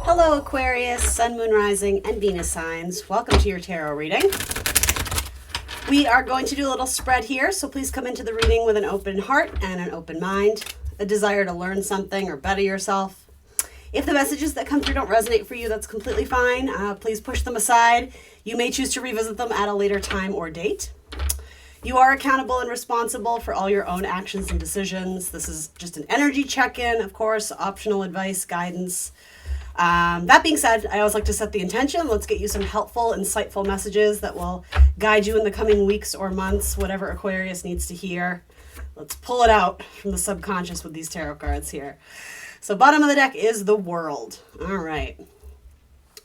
Hello, Aquarius, Sun, Moon, Rising, and Venus signs. Welcome to your tarot reading. We are going to do a little spread here, so please come into the reading with an open heart and an open mind, a desire to learn something or better yourself. If the messages that come through don't resonate for you, that's completely fine. Please push them aside. You may choose to revisit them at a later time or date. You are accountable and responsible for all your own actions and decisions. This is just an energy check-in, of course, optional advice, guidance. That being said, I always like to set the intention. Let's get you some helpful, insightful messages that will guide you in the coming weeks or months, whatever Aquarius needs to hear. Let's pull it out from the subconscious with these tarot cards here. So bottom of the deck is the World. All right.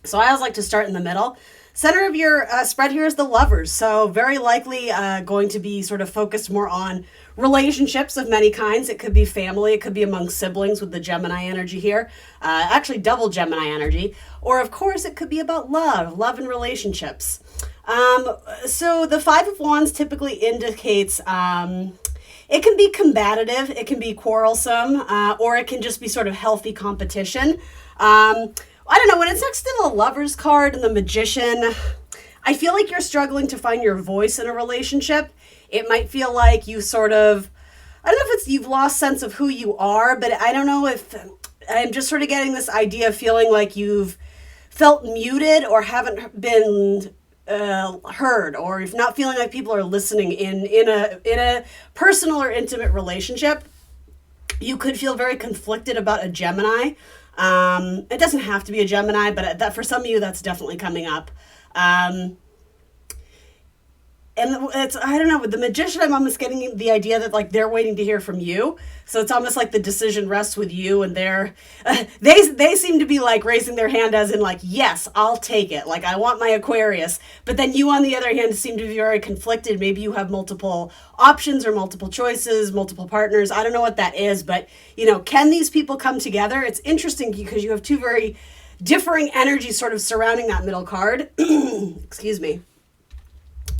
So I always like to start in the middle. Center of your spread here is the Lovers. So very likely going to be sort of focused more on relationships of many kinds. It could be family. It could be among siblings with the Gemini energy here. Actually double Gemini energy. Or of course it could be about love and relationships. So the Five of Wands typically indicates it can be combative. It can be quarrelsome. Or it can just be sort of healthy competition. I don't know, when it's next to the Lovers card and the Magician, I feel like you're struggling to find your voice in a relationship. It might feel like you sort of, I don't know if it's you've lost sense of who you are, but I don't know if, I'm just sort of getting this idea of feeling like you've felt muted or haven't been heard, or if not feeling like people are listening in a personal or intimate relationship. You could feel very conflicted about a Gemini. It doesn't have to be a Gemini, but that for some of you, that's definitely coming up. And it's, I don't know, with the Magician, I'm almost getting the idea that like they're waiting to hear from you. So it's almost like the decision rests with you, and they seem to be like raising their hand as in like, yes, I'll take it. Like I want my Aquarius. But then you on the other hand seem to be very conflicted. Maybe you have multiple options or multiple choices, multiple partners. I don't know what that is, but you know, can these people come together? It's interesting because you have two very differing energies sort of surrounding that middle card. Excuse me.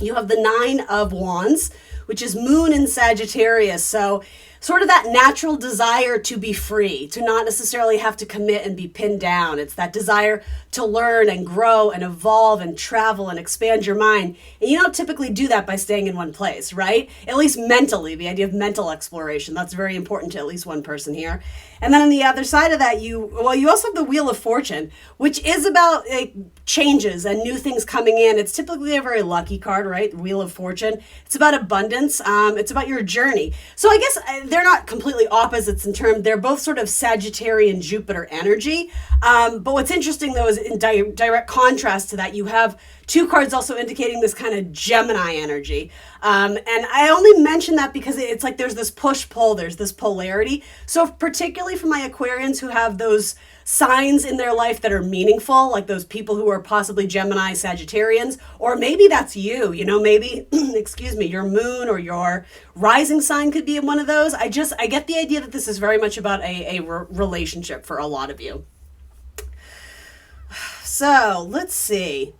You have the Nine of Wands, which is Moon in Sagittarius. So sort of that natural desire to be free, to not necessarily have to commit and be pinned down. It's that desire to learn and grow and evolve and travel and expand your mind. And you don't typically do that by staying in one place, right? At least mentally, the idea of mental exploration. That's very important to at least one person here. And then on the other side of that, you also have the Wheel of Fortune, which is about changes and new things coming in. It's typically a very lucky card, right? Wheel of Fortune. It's about abundance. It's about your journey. So I guess they're not completely opposites in terms. They're both sort of Sagittarian Jupiter energy. But what's interesting though is in direct contrast to that, you have two cards also indicating this kind of Gemini energy. And I only mention that because it's like there's this push-pull, there's this polarity. So particularly for my Aquarians who have those signs in their life that are meaningful, like those people who are possibly Gemini, Sagittarians, or maybe that's you, you know, maybe, excuse me, your moon or your rising sign could be in one of those. I get the idea that this is very much about a relationship for a lot of you. So let's see.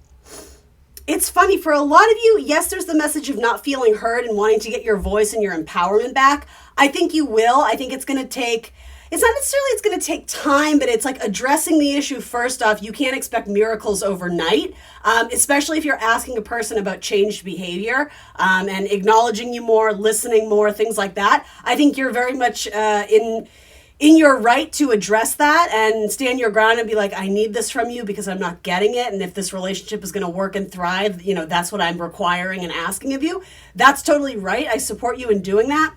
It's funny, for a lot of you, yes, there's the message of not feeling heard and wanting to get your voice and your empowerment back. I think you will. I think it's going to take, it's not necessarily it's going to take time, but it's like addressing the issue first off. You can't expect miracles overnight, especially if you're asking a person about changed behavior and acknowledging you more, listening more, things like that. I think you're very much in your right to address that and stand your ground and be like, I need this from you because I'm not getting it. And if this relationship is going to work and thrive, you know, that's what I'm requiring and asking of you. That's totally right. I support you in doing that.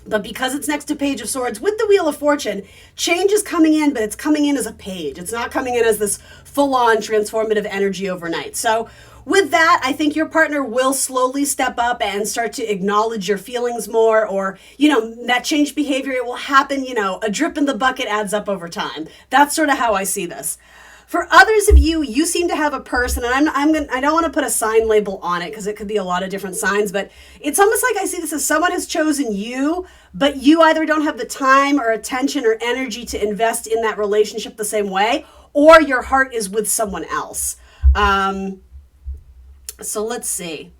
But because it's next to Page of Swords with the Wheel of Fortune, change is coming in, but it's coming in as a page. It's not coming in as this full-on transformative energy overnight. So with that, I think your partner will slowly step up and start to acknowledge your feelings more, or, you know, that changed behavior, it will happen, you know, a drip in the bucket adds up over time. That's sort of how I see this. For others of you, you seem to have a person, and I don't want to put a sign label on it because it could be a lot of different signs, but it's almost like I see this as someone has chosen you, but you either don't have the time or attention or energy to invest in that relationship the same way, or your heart is with someone else. So let's see.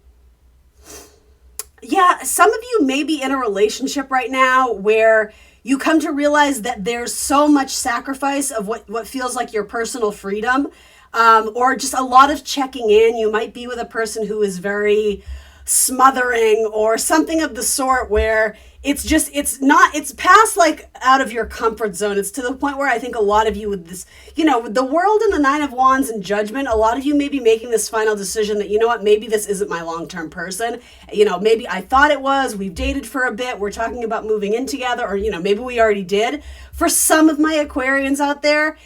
Yeah, some of you may be in a relationship right now where you come to realize that there's so much sacrifice of what feels like your personal freedom, or just a lot of checking in. You might be with a person who is very smothering or something of the sort, where it's past like out of your comfort zone. It's to the point where I think a lot of you with this, with the world and the Nine of Wands and Judgment, a lot of you may be making this final decision that, you know what, maybe this isn't my long-term person. Maybe I thought it was, we've dated for a bit, we're talking about moving in together, or, maybe we already did. For some of my Aquarians out there,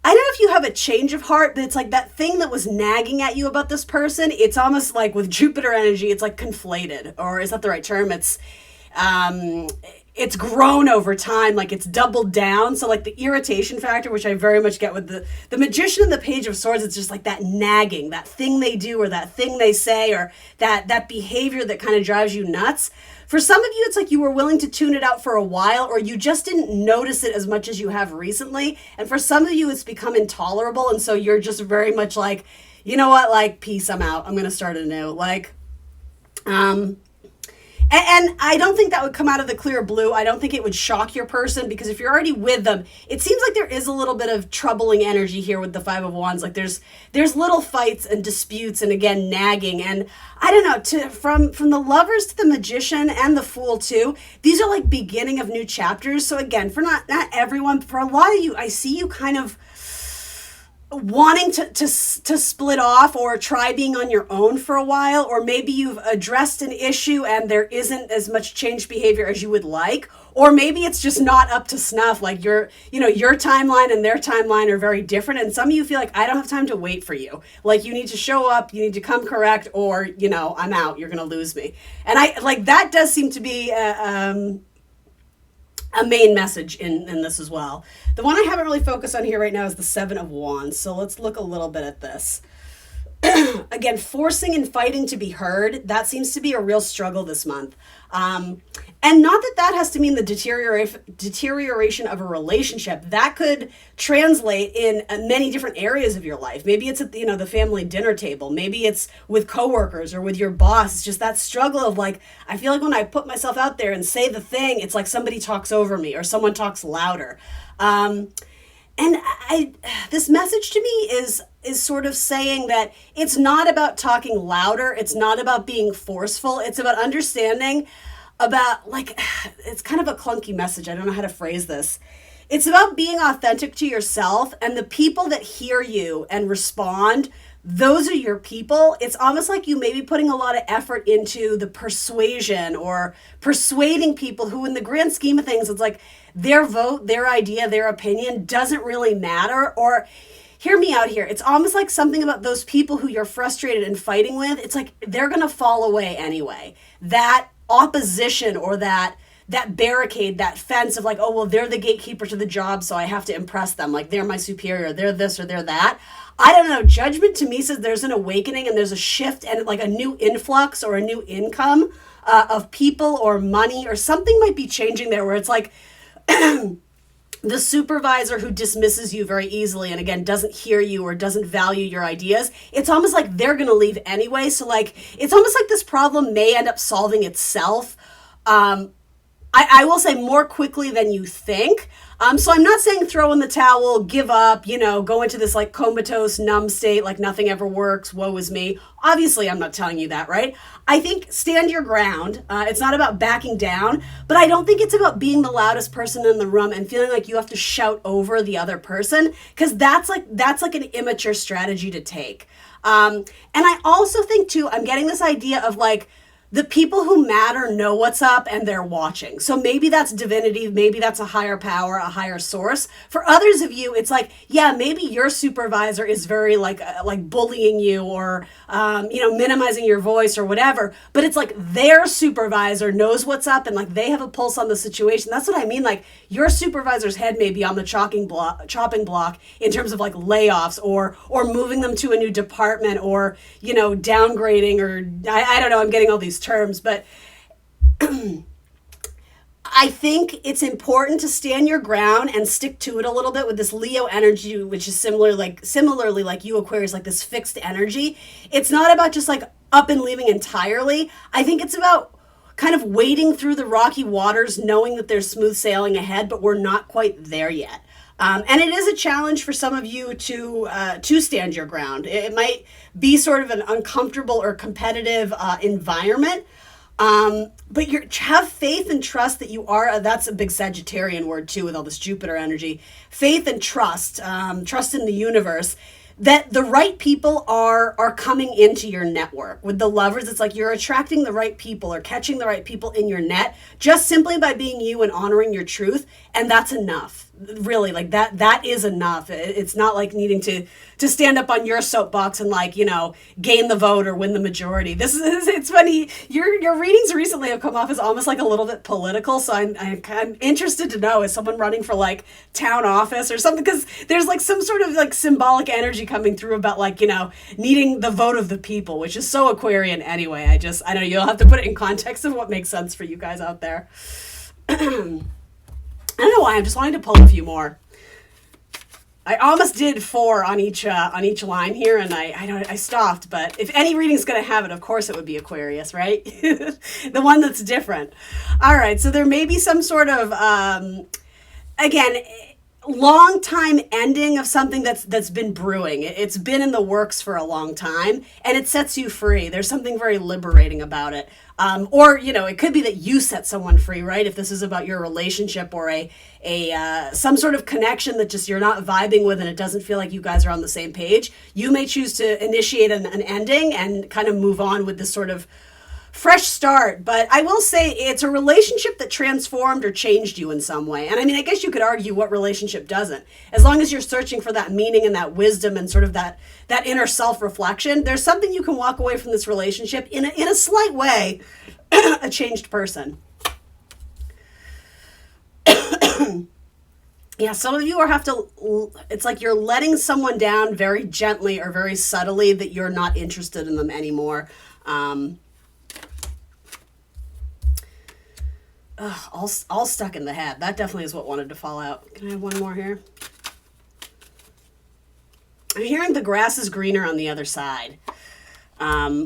I don't know if you have a change of heart, but it's like that thing that was nagging at you about this person. It's almost like with Jupiter energy, it's like conflated, or is that the right term? It's grown over time, like it's doubled down. So like the irritation factor, which I very much get with the Magician and the Page of Swords, it's just like that nagging, that thing they do or that thing they say, or that behavior that kind of drives you nuts. For some of you, it's like you were willing to tune it out for a while, or you just didn't notice it as much as you have recently. And for some of you, it's become intolerable. And so you're just very much like, you know what, like, peace, I'm out. I'm going to start anew. Like, and I don't think that would come out of the clear blue. I don't think it would shock your person, because if you're already with them, it seems like there is a little bit of troubling energy here with the Five of Wands. Like there's little fights and disputes and, again, nagging. And I don't know, from the Lovers to the Magician and the Fool too, these are like beginning of new chapters. So again, for not everyone, for a lot of you, I see you kind of wanting to split off or try being on your own for a while, or maybe you've addressed an issue and there isn't as much change behavior as you would like, or maybe it's just not up to snuff. Like your timeline and their timeline are very different, and some of you feel like, I don't have time to wait for you. Like you need to show up, you need to come correct, or I'm out, you're gonna lose me. And I like that does seem to be a main message in this as well. The one I haven't really focused on here right now is the Seven of Wands. So let's look a little bit at this. Again, forcing and fighting to be heard. That seems to be a real struggle this month. And not that has to mean the deterioration of a relationship. That could translate in many different areas of your life. Maybe it's at the family dinner table. Maybe it's with coworkers or with your boss. It's just that struggle of like, I feel like when I put myself out there and say the thing, it's like somebody talks over me or someone talks louder. And this message to me is sort of saying that it's not about talking louder. It's not about being forceful. It's about understanding about, like, it's kind of a clunky message. I don't know how to phrase this. It's about being authentic to yourself, and the people that hear you and respond, those are your people. It's almost like you may be putting a lot of effort into the persuasion or persuading people who, in the grand scheme of things, it's like their vote, their idea, their opinion doesn't really matter. Or hear me out here. It's almost like something about those people who you're frustrated and fighting with. It's like they're going to fall away anyway. That opposition or that barricade, that fence of like, oh, well, they're the gatekeeper to the job, so I have to impress them. Like they're my superior, they're this or they're that. I don't know. Judgment to me says there's an awakening and there's a shift and like a new influx or a new income of people or money, or something might be changing there where it's like the supervisor who dismisses you very easily and, again, doesn't hear you or doesn't value your ideas, it's almost like they're going to leave anyway. So like, it's almost like this problem may end up solving itself. I will say more quickly than you think. So I'm not saying throw in the towel, give up, go into this like comatose, numb state, like nothing ever works, woe is me. Obviously, I'm not telling you that, right? I think stand your ground. It's not about backing down, but I don't think it's about being the loudest person in the room and feeling like you have to shout over the other person, because that's like an immature strategy to take. And I also think too, I'm getting this idea of like, the people who matter know what's up and they're watching. So maybe that's divinity, maybe that's a higher power, a higher source. For others of you, it's like, yeah, maybe your supervisor is very like bullying you or, minimizing your voice or whatever. But it's like their supervisor knows what's up and like they have a pulse on the situation. That's what I mean. Like your supervisor's head may be on the chopping block in terms of like layoffs or moving them to a new department or, downgrading or I don't know. I'm getting all these terms, but I think it's important to stand your ground and stick to it a little bit with this Leo energy, which is similarly like you Aquarius, like this fixed energy. It's not about just like up and leaving entirely. I think it's about kind of wading through the rocky waters, knowing that there's smooth sailing ahead, but we're not quite there yet. And it is a challenge for some of you to stand your ground. It might be sort of an uncomfortable or competitive environment, but have faith and trust that you are. That's a big Sagittarian word too, with all this Jupiter energy. Faith and trust, trust in the universe, that the right people are coming into your network. With the Lovers, it's like you're attracting the right people or catching the right people in your net just simply by being you and honoring your truth, and that's enough. Really, like that is enough. It's not like needing to stand up on your soapbox and like, gain the vote or win the majority. It's funny, your readings recently have come off as almost like a little bit political, so I'm interested to know, is someone running for like town office or something? Because there's like some sort of like symbolic energy coming through about like, needing the vote of the people, which is so Aquarian anyway. I don't know, you'll have to put it in context of what makes sense for you guys out there. I don't know why, I'm just wanting to pull a few more. I almost did 4 on each line here, and I stopped. But if any reading's going to have it, of course it would be Aquarius, right? The one that's different. All right, so there may be some sort of again, long time ending of something that's been brewing. It's been in the works for a long time, and it sets you free. There's something very liberating about it. Or, it could be that you set someone free, right? If this is about your relationship or some sort of connection that just you're not vibing with and it doesn't feel like you guys are on the same page, you may choose to initiate an ending and kind of move on with this sort of fresh start. But I will say it's a relationship that transformed or changed you in some way. And I mean, I guess you could argue what relationship doesn't. As long as you're searching for that meaning and that wisdom and sort of that inner self-reflection, there's something you can walk away from this relationship in a slight way, a changed person. Yeah, some of you it's like you're letting someone down very gently or very subtly, that you're not interested in them anymore. All stuck in the head. That definitely is what wanted to fall out. Can I have one more here? I'm hearing the grass is greener on the other side.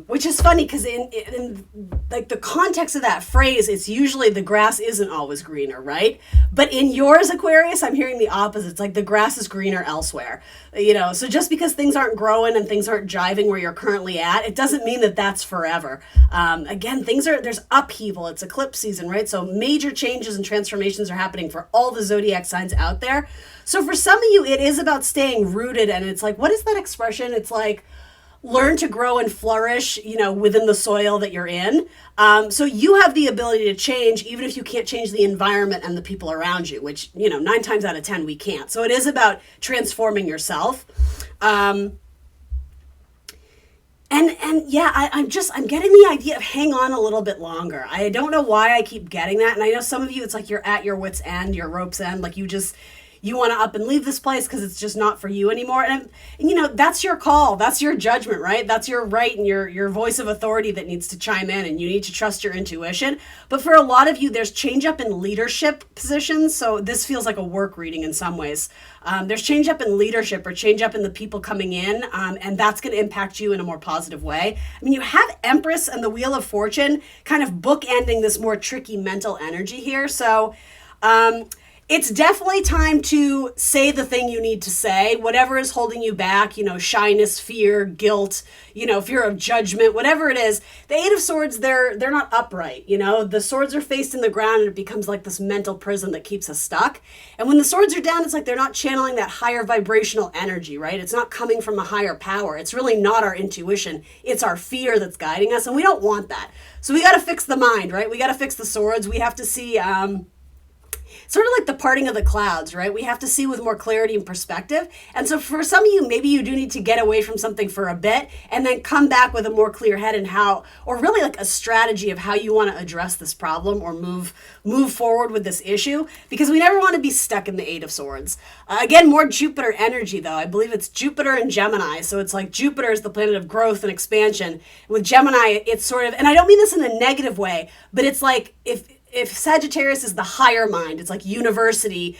Which is funny because in like the context of that phrase, it's usually the grass isn't always greener, right? But in yours, Aquarius, I'm hearing the opposite. It's like the grass is greener elsewhere. So just because things aren't growing and things aren't jiving where you're currently at, it doesn't mean that that's forever. Again, there's upheaval. It's eclipse season, right? So major changes and transformations are happening for all the zodiac signs out there. So for some of you, it is about staying rooted. And it's like, what is that expression? It's like, learn to grow and flourish, within the soil that you're in. So you have the ability to change, even if you can't change the environment and the people around you, which, 9 times out of 10, we can't. So it is about transforming yourself. And yeah, I'm getting the idea of hang on a little bit longer. I don't know why I keep getting that. And I know some of you, it's like you're at your wit's end, your rope's end, like you want to up and leave this place because it's just not for you anymore. And that's your call. That's your judgment, right? That's your right and your voice of authority that needs to chime in, and you need to trust your intuition. But for a lot of you, there's change up in leadership positions. So this feels like a work reading in some ways. There's change up in leadership or change up in the people coming in. And that's going to impact you in a more positive way. I mean, you have Empress and the Wheel of Fortune kind of bookending this more tricky mental energy here. So, it's definitely time to say the thing you need to say, whatever is holding you back, shyness, fear, guilt, fear of judgment, whatever it is. The Eight of Swords, they're not upright, the swords are faced in the ground and it becomes like this mental prison that keeps us stuck. And when the swords are down, it's like they're not channeling that higher vibrational energy, right? It's not coming from a higher power. It's really not our intuition. It's our fear that's guiding us, and we don't want that. So we got to fix the mind, right? We got to fix the swords. We have to see, sort of like the parting of the clouds, right? We have to see with more clarity and perspective. And so for some of you, maybe you do need to get away from something for a bit and then come back with a more clear head and or really like a strategy of how you want to address this problem or move forward with this issue, because we never want to be stuck in the Eight of Swords. Again, more Jupiter energy though. I believe it's Jupiter and Gemini. So it's like Jupiter is the planet of growth and expansion. With Gemini, it's sort of, and I don't mean this in a negative way, but it's like if Sagittarius is the higher mind, it's like university,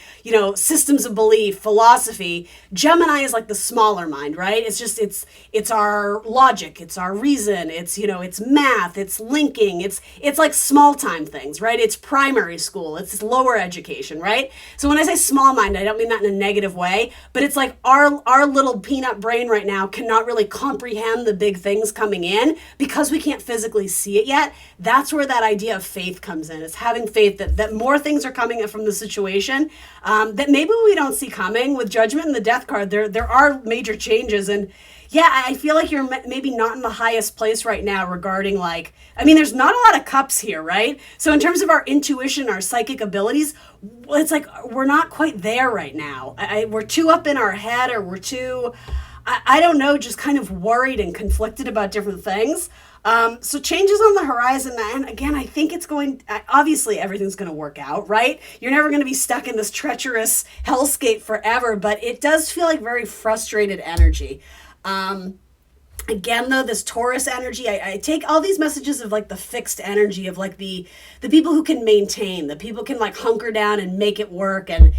systems of belief, philosophy. Gemini is like the smaller mind, right? It's our logic, it's our reason, it's math, it's linking, it's like small time things, right? It's primary school, it's lower education, right? So when I say small mind, I don't mean that in a negative way, but it's like our little peanut brain right now cannot really comprehend the big things coming in because we can't physically see it yet. That's where that idea of faith comes in. It's having faith that more things are coming from the situation that maybe we don't see coming. With Judgment and the Death card, there are major changes. And yeah, I feel like you're maybe not in the highest place right now regarding there's not a lot of cups here, right? So in terms of our intuition, our psychic abilities, it's like we're not quite there right now. We're too up in our head, or we're too, I don't know, just kind of worried and conflicted about different things. So changes on the horizon, and again, I think obviously everything's going to work out, right? You're never going to be stuck in this treacherous hellscape forever, but it does feel like very frustrated energy. Again, though, this Taurus energy, I take all these messages of like the fixed energy of like the people who can maintain, the people can like hunker down and make it work and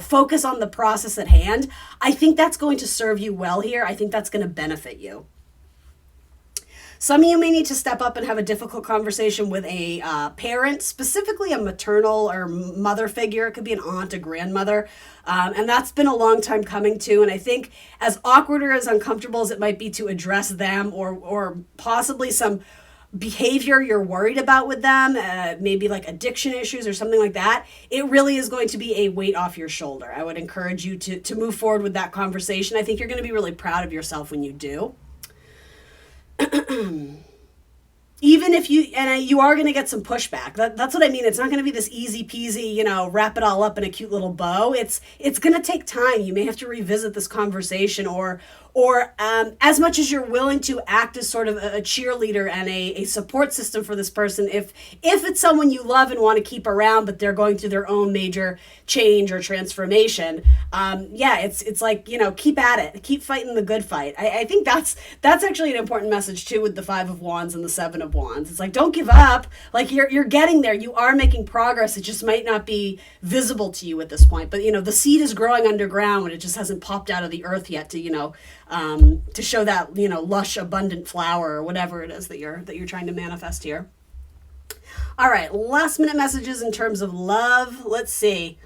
focus on the process at hand. I think that's going to serve you well here. I think that's going to benefit you. Some of you may need to step up and have a difficult conversation with a parent, specifically a maternal or mother figure. It could be an aunt, a grandmother. And that's been a long time coming too. And I think as awkward or as uncomfortable as it might be to address them or possibly some behavior you're worried about with them, maybe like addiction issues or something like that, it really is going to be a weight off your shoulder. I would encourage you to move forward with that conversation. I think you're going to be really proud of yourself when you do. Even if you are going to get some pushback. That's what I mean. It's not going to be this easy peasy, wrap it all up in a cute little bow. It's going to take time. You may have to revisit this conversation or as much as you're willing to act as sort of a cheerleader and a support system for this person, if it's someone you love and want to keep around, but they're going through their own major change or transformation, it's like, keep at it, keep fighting the good fight. I think that's actually an important message too with the 5 of Wands and the 7 of Wands. It's like, don't give up. Like you're getting there. You are making progress. It just might not be visible to you at this point, but the seed is growing underground when it just hasn't popped out of the earth yet to show that lush abundant flower or whatever it is that you're trying to manifest here. All right, last minute messages in terms of love. Let's see.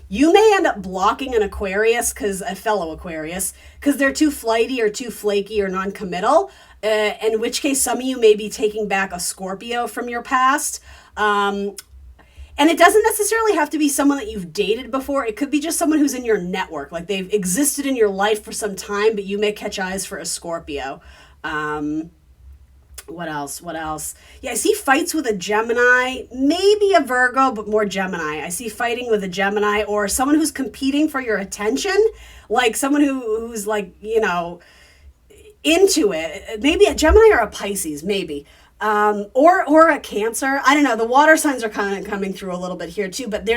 You may end up blocking an Aquarius, a fellow Aquarius, because they're too flighty or too flaky or non-committal, in which case some of you may be taking back a Scorpio from your past. And it doesn't necessarily have to be someone that you've dated before. It could be just someone who's in your network, like they've existed in your life for some time, but you may catch eyes for a Scorpio. What else? Yeah, I see fights with a Gemini, maybe a Virgo, but more Gemini. I see fighting with a Gemini or someone who's competing for your attention, like someone who's like, into it. Maybe a Gemini or a Pisces, maybe. Or a Cancer. I don't know. The water signs are kind of coming through a little bit here too, but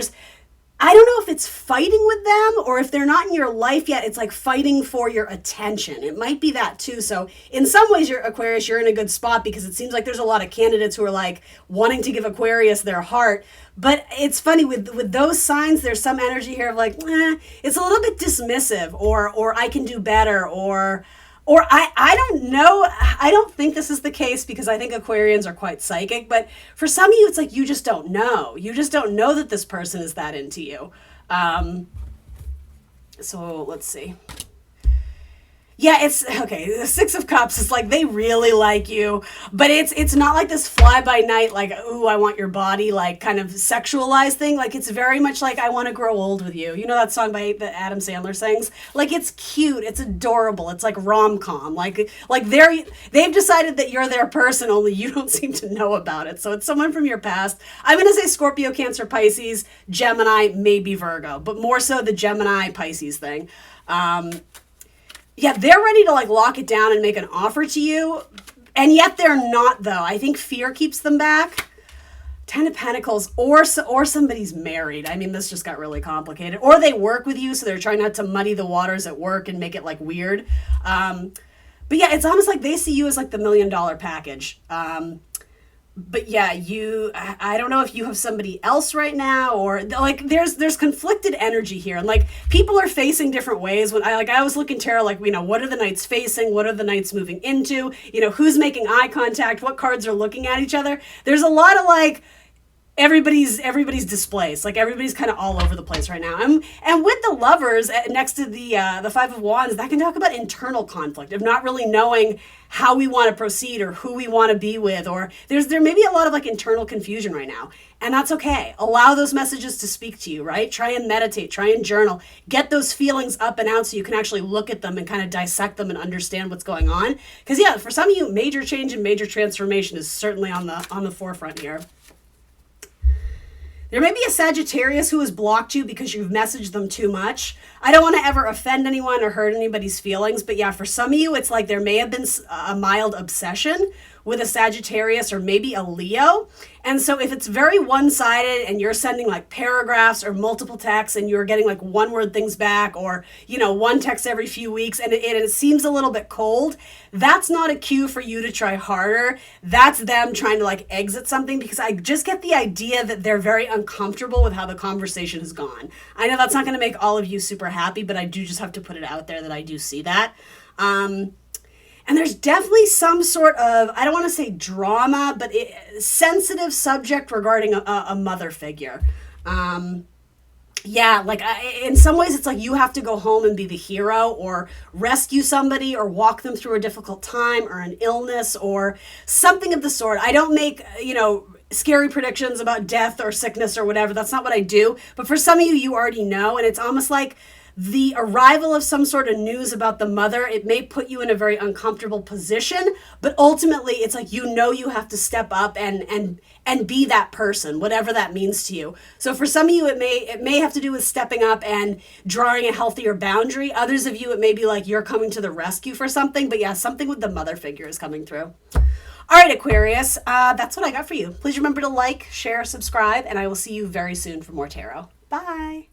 I don't know if it's fighting with them or if they're not in your life yet. It's like fighting for your attention. It might be that too. So in some ways, Aquarius, you're in a good spot because it seems like there's a lot of candidates who are like wanting to give Aquarius their heart. But it's funny with those signs, there's some energy here of like, it's a little bit dismissive or I can do better or I don't know. I don't think this is the case because I think Aquarians are quite psychic. But for some of you, it's like you just don't know. You just don't know that this person is that into you. So let's see. Yeah, it's okay. The 6 of Cups is like they really like you, but it's not like this fly by night like, ooh, I want your body, like kind of sexualized thing. Like it's very much like I want to grow old with you. You know that song that Adam Sandler sings? Like it's cute, it's adorable, it's like rom-com. Like they've decided that you're their person, only you don't seem to know about it. So it's someone from your past. I'm gonna say Scorpio, Cancer, Pisces, Gemini, maybe Virgo, but more so the Gemini Pisces thing. Yeah, they're ready to like lock it down and make an offer to you. And yet they're not though. I think fear keeps them back. 10 of Pentacles or somebody's married. I mean, this just got really complicated. Or they work with you, so they're trying not to muddy the waters at work and make it like weird. But yeah, it's almost like they see you as like the $1 million package. but yeah, I don't know if you have somebody else right now, or like there's conflicted energy here, and like people are facing different ways. When I was looking tarot, like, you know, what are the knights facing, what are the knights moving into, you know, who's making eye contact, what cards are looking at each other. There's a lot of like everybody's displaced, like everybody's kind of all over the place right now, and with the Lovers next to the Five of Wands, that can talk about internal conflict of not really knowing how we want to proceed or who we want to be with, or there may be a lot of like internal confusion right now, and that's okay. Allow those messages to speak to you, right? Try and meditate, try and journal, get those feelings up and out so you can actually look at them and kind of dissect them and understand what's going on, because yeah, for some of you, major change and major transformation is certainly on the forefront here. There may be a Sagittarius who has blocked you because you've messaged them too much. I don't want to ever offend anyone or hurt anybody's feelings, but yeah, for some of you, it's like there may have been a mild obsession with a Sagittarius or maybe a Leo. And so if it's very one-sided and you're sending like paragraphs or multiple texts and you're getting like one-word things back, or, you know, one text every few weeks, and it seems a little bit cold, that's not a cue for you to try harder. That's them trying to like exit something, because I just get the idea that they're very uncomfortable with how the conversation has gone. I know that's not going to make all of you super happy, but I do just have to put it out there that I do see that. And there's definitely some sort of, I don't want to say drama, but sensitive subject regarding a mother figure. Yeah, like in some ways it's like you have to go home and be the hero or rescue somebody or walk them through a difficult time or an illness or something of the sort. I don't make, you know, scary predictions about death or sickness or whatever. That's not what I do. But for some of you, you already know. And it's almost like the arrival of some sort of news about the mother, it may put you in a very uncomfortable position, but ultimately it's like, you know, you have to step up and be that person, whatever that means to you. So for some of you, it may have to do with stepping up and drawing a healthier boundary. Others of you, it may be like you're coming to the rescue for something, but yeah, something with the mother figure is coming through. All right, Aquarius, that's what I got for you. Please remember to like, share, subscribe, and I will see you very soon for more tarot. Bye.